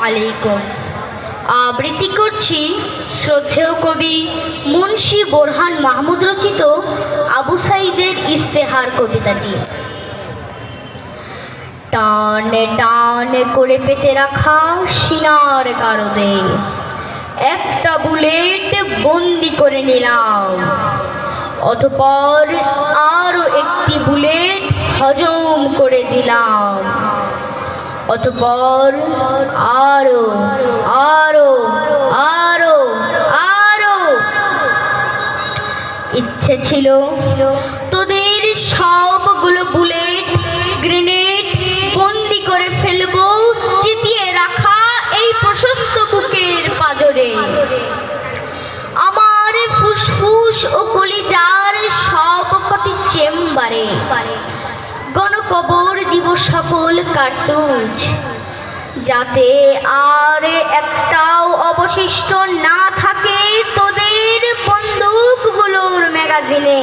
আলাইকুম। আবৃত্তি করছি শ্রদ্ধেয় কবি মুন্সি বোরহান মাহমুদ রচিত আবু সাইদের ইস্তেহার কবিতাটি। টানে টানে করে পেতে রাখা সিনার কারদে একটা বুলেট বন্দি করে নিলাম, অতঃপর আরো একটি বুলেট হজম করে দিলাম, অতঃপর আরো আরো আরো আরো। ইচ্ছে ছিল তোদের সবগুলো বুলেট গ্রেনেড বন্দি করে ফেলবো চিতিয়ে রাখা এই প্রশস্ত বুকের পাজরে। আমার ফুসফুস ও কলিজার সবকটি চেম্বারে গণকবর দিব সকল কার্তুজ, যাতে আর একটাও অবশিষ্ট না থাকে তোদের বন্দুকগুলোর ম্যাগাজিনে।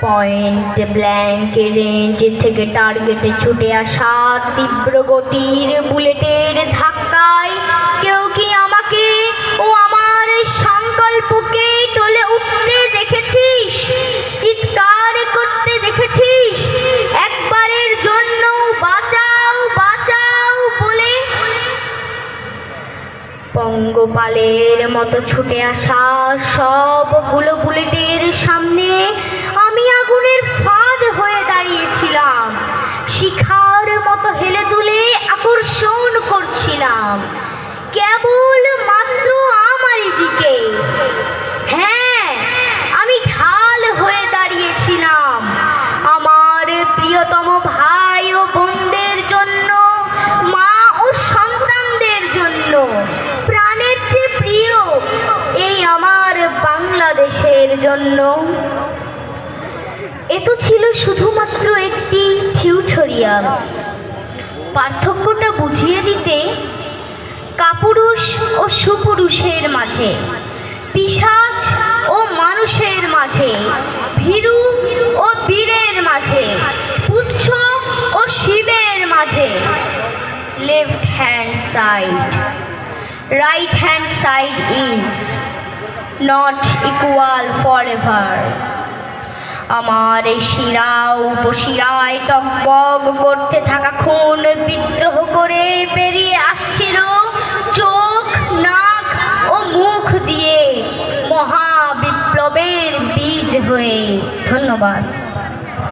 পয়েন্ট ব্ল্যাঙ্ক রেঞ্জ থেকে টার্গেটে ছুটে আসা তীব্র গতির বুলেটের ধাক্কায় কেউ কি আমাকে ও আমার সংকল্পকে টলে উঠতে দেখেছিস? চিৎকার করতে দেখেছিস একবারের জন্য বাঁচাও বাঁচাও বলে? পঙ্গপালের মতো ছুটে আসা সবগুলো বুলেটের সামনে আমি আগুনের ফাঁদ হয়ে দাঁড়িয়েছিলাম, শিখার মতো হেলে দুলে আকর্ষণ করছিলাম কেবল মাত্র আমারই দিকে। হ্যাঁ, আমি ঢাল হয়ে দাঁড়িয়েছিলাম আমার প্রিয়তম ভাই ও বোনদের জন্য, মা ও সন্তানদের জন্য, প্রাণের চেয়ে প্রিয় এই আমার বাংলাদেশের জন্য। এ তো ছিল শুধুমাত্র একটি টিউটোরিয়াল। পার্থক্যটা বুঝিয়ে দিতে কাপুরুষ ও সুপুরুষের মাঝে, পিশাচ ও মানুষের মাঝে, ভীরু ও বীরের মাঝে, পুচ্ছ ও শিবের মাঝে left hand side, right hand side is not equal for ever. আমার এই শিরা উপশিরায় টকবক করতে থাকা খুন বিদ্রোহ করে বেরিয়ে আসছিল চোখ, নাক ও মুখ দিয়ে মহাবিপ্লবের বীজ হয়ে। ধন্যবাদ।